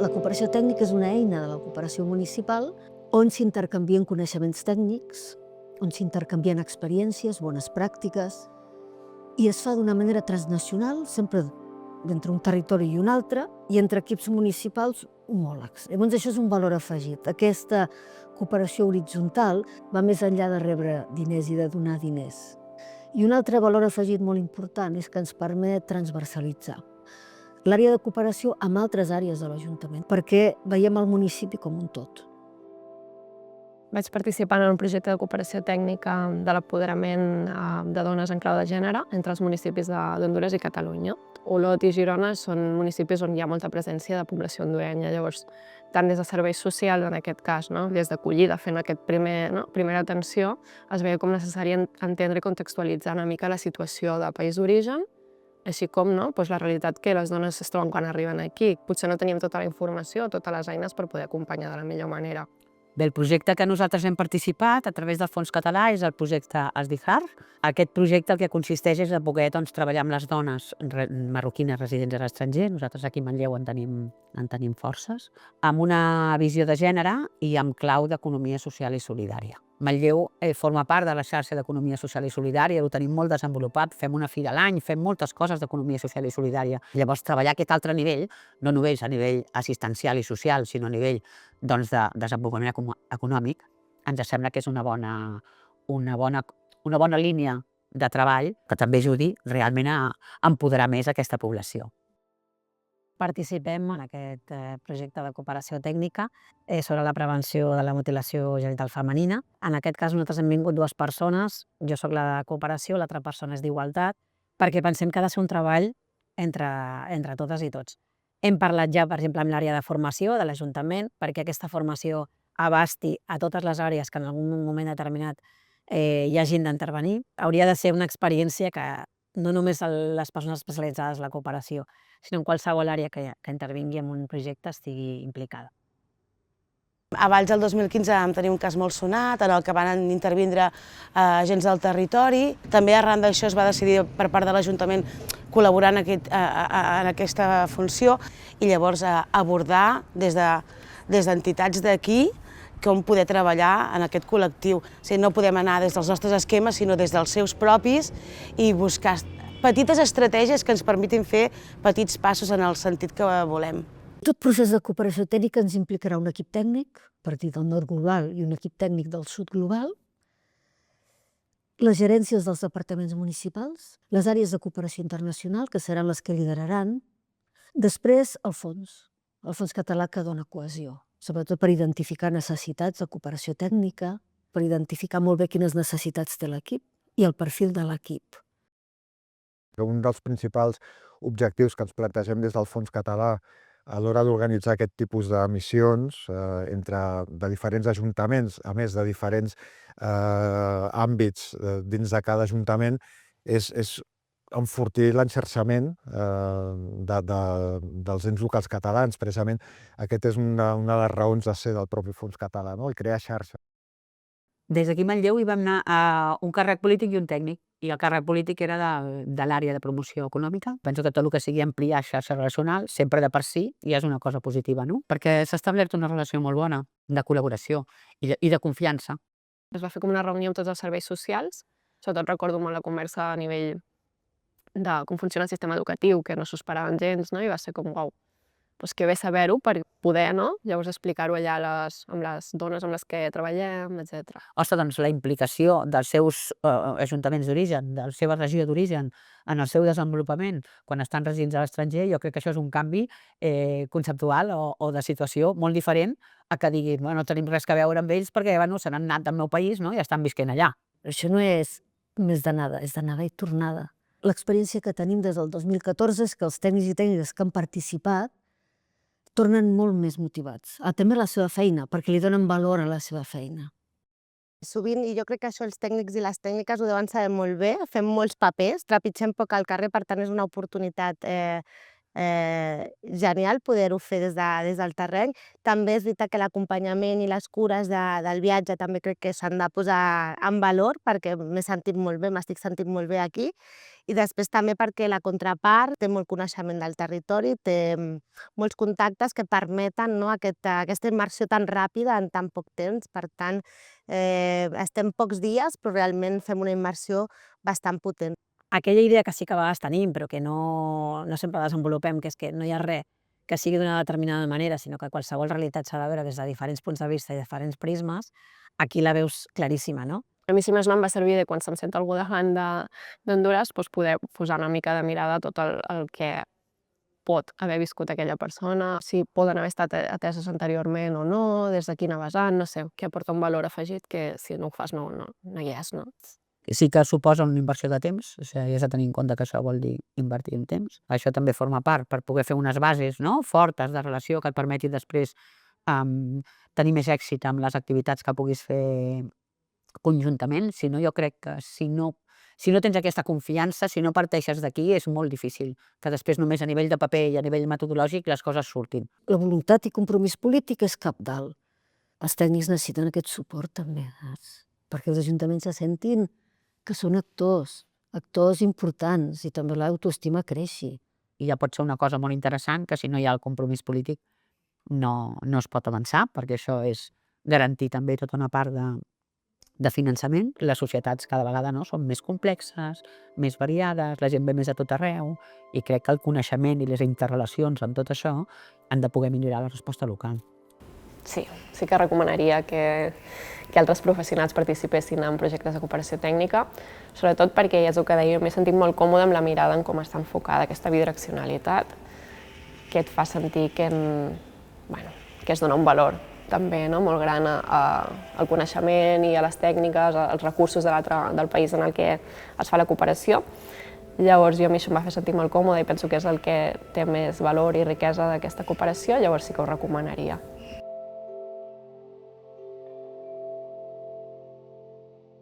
La cooperació tècnica és una eina de la cooperació municipal on s'intercanvien coneixements tècnics, on s'intercanvien experiències, bones pràctiques, i es fa d'una manera transnacional, sempre entre un territori i un altre, i entre equips municipals homòlegs. Llavors això és un valor afegit. Aquesta cooperació horitzontal va més enllà de rebre diners i de donar diners. I un altre valor afegit molt important és que ens permet transversalitzar l'àrea de cooperació amb altres àrees de l'Ajuntament, perquè veiem el municipi com un tot. Vaig participar en un projecte de cooperació tècnica de l'apoderament de dones en clau de gènere entre els municipis d'Hondures i Catalunya. Olot i Girona són municipis on hi ha molta presència de població hondureña. Llavors, tant des de serveis socials, en aquest cas, des d'acollida, fent aquest primera atenció, es veia com necessari entendre i contextualitzar una mica la situació de país d'origen, així com la realitat que les dones es troben quan arriben aquí. Potser no teníem tota la informació, totes les eines per poder acompanyar de la millor manera. Bé, el projecte que nosaltres hem participat a través del Fons Català és el projecte Asdihar. Aquest projecte el que consisteix és a poder treballar amb les dones marroquines residents a l'estranger, nosaltres aquí a Manlleu en tenim forces, amb una visió de gènere i amb clau d'economia social i solidària. Manlleu forma part de la xarxa d'economia social i solidària, ho tenim molt desenvolupat, fem una fira a l'any, fem moltes coses d'economia social i solidària. Llavors, treballar aquest altre nivell, no només a nivell assistencial i social, sinó a nivell de desenvolupament econòmic, ens sembla que és una bona línia de treball que també ajudi realment a empoderar més aquesta població. Participem en aquest projecte de cooperació tècnica sobre la prevenció de la mutilació genital femenina. En aquest cas nosaltres hem vingut dues persones, jo sóc la de cooperació, l'altra persona és d'igualtat, perquè pensem que ha de ser un treball entre totes i tots. Hem parlat ja, per exemple, amb l'àrea de formació de l'Ajuntament, perquè aquesta formació abasti a totes les àrees que en algun moment determinat hi hagin d'intervenir. Hauria de ser una experiència que no només les persones especialitzades en la cooperació, sinó en qualsevol àrea que intervingui en un projecte estigui implicada. A Valls el 2015 vam tenir un cas molt sonat en el que van intervindre agents del territori. També arran d'això es va decidir per part de l'Ajuntament col·laborar en aquesta funció i llavors abordar des d'entitats d'aquí com poder treballar en aquest col·lectiu. No podem anar des dels nostres esquemes, sinó des dels seus propis i buscar petites estratègies que ens permetin fer petits passos en el sentit que volem. Tot procés de cooperació tècnica ens implicarà un equip tècnic, a partir del nord global i un equip tècnic del sud global, les gerències dels departaments municipals, les àrees de cooperació internacional, que seran les que lideraran, després el fons català que dona cohesió, sobretot per identificar necessitats de cooperació tècnica, per identificar molt bé quines necessitats té l'equip i el perfil de l'equip. Un dels principals objectius que ens plantegem des del Fons Català a l'hora d'organitzar aquest tipus de missions de diferents ajuntaments, a més de diferents àmbits dins de cada ajuntament, és enfortir l'enxarxament dels ens locals catalans. Precisament aquesta és una de les raons de ser del propi Fons Català, el crear xarxa. Des d'aquí a Manlleu hi vam anar a un càrrec polític i un tècnic, i el càrrec polític era de l'àrea de promoció econòmica. Penso que tot el que sigui ampliar xarxa relacional, sempre de per si, ja és una cosa positiva, perquè s'ha establert una relació molt bona de col·laboració i de confiança. Es va fer com una reunió amb tots els serveis socials, sobretot recordo molt la conversa a nivell de com funciona el sistema educatiu, que no s'ho esperaven gens, i va ser com, uau, que bé saber-ho per poder, llavors explicar-ho allà amb les dones amb les que treballem, etc. Ostres, doncs la implicació dels seus ajuntaments d'origen, de la seva regió d'origen, en el seu desenvolupament, quan estan residents a l'estranger, jo crec que això és un canvi conceptual o de situació molt diferent a que diguin, no tenim res a veure amb ells perquè se n'han anat del meu país i estan visquent allà. Això no és més d'anada, és d'anada i tornada. L'experiència que tenim des del 2014 és que els tècnics i tècniques que han participat tornen molt més motivats, també a la seva feina, perquè li donen valor a la seva feina. Sovint, i jo crec que això els tècnics i les tècniques ho deuen saber molt bé, fem molts papers, trepitgem poc al carrer, per tant és una oportunitat genial poder-ho fer des del terreny. També és veritat que l'acompanyament i les cures del viatge també crec que s'han de posar en valor perquè m'he sentit molt bé, m'estic sentint molt bé aquí. I després també perquè la contrapart té molt coneixement del territori, té molts contactes que permeten, no, aquesta immersió tan ràpida en tan poc temps. Per tant, estem pocs dies, però realment fem una immersió bastant potent. Aquella idea que sí que a vegades tenim, però que no sempre desenvolupem, que és que no hi ha res que sigui d'una determinada manera, sinó que qualsevol realitat s'ha de veure des de diferents punts de vista i diferents prismes, aquí la veus claríssima, no? A mi, si més no, em va servir de quan se'm sent algú davant d'Hondures, poder posar una mica de mirada tot el que pot haver viscut aquella persona, si poden haver estat ateses anteriorment o no, des de quina vessant, no sé, que aporta un valor afegit que si no ho fas no hi és, no? Sí que suposa una inversió de temps, o sigui, has de tenir en compte que això vol dir invertir en temps. Això també forma part per poder fer unes bases, no, fortes de relació que et permeti després tenir més èxit amb les activitats que puguis fer conjuntament. Si no, jo crec que si no tens aquesta confiança, si no parteixes d'aquí, és molt difícil que després només a nivell de paper i a nivell metodològic les coses surtin. La voluntat i compromís polític és cabdal. Els tècnics necessiten aquest suport també, perquè els ajuntaments se sentin que són actors importants i també l'autoestima creixi. I ja pot ser una cosa molt interessant que si no hi ha el compromís polític no es pot avançar, perquè això és garantir també tota una part de finançament. Les societats cada vegada són més complexes, més variades, la gent ve més a tot arreu i crec que el coneixement i les interrelacions amb tot això han de poder millorar la resposta local. Sí que recomanaria que altres professionals participessin en projectes de cooperació tècnica, sobretot perquè, ja és el que deia, m'he sentit molt còmode amb la mirada en com està enfocada aquesta bidireccionalitat, que et fa sentir que es dona un valor també molt gran al coneixement i a les tècniques, als recursos del país en el que es fa la cooperació. Llavors, a mi això em va fer sentir molt còmode i penso que és el que té més valor i riquesa d'aquesta cooperació, llavors sí que ho recomanaria.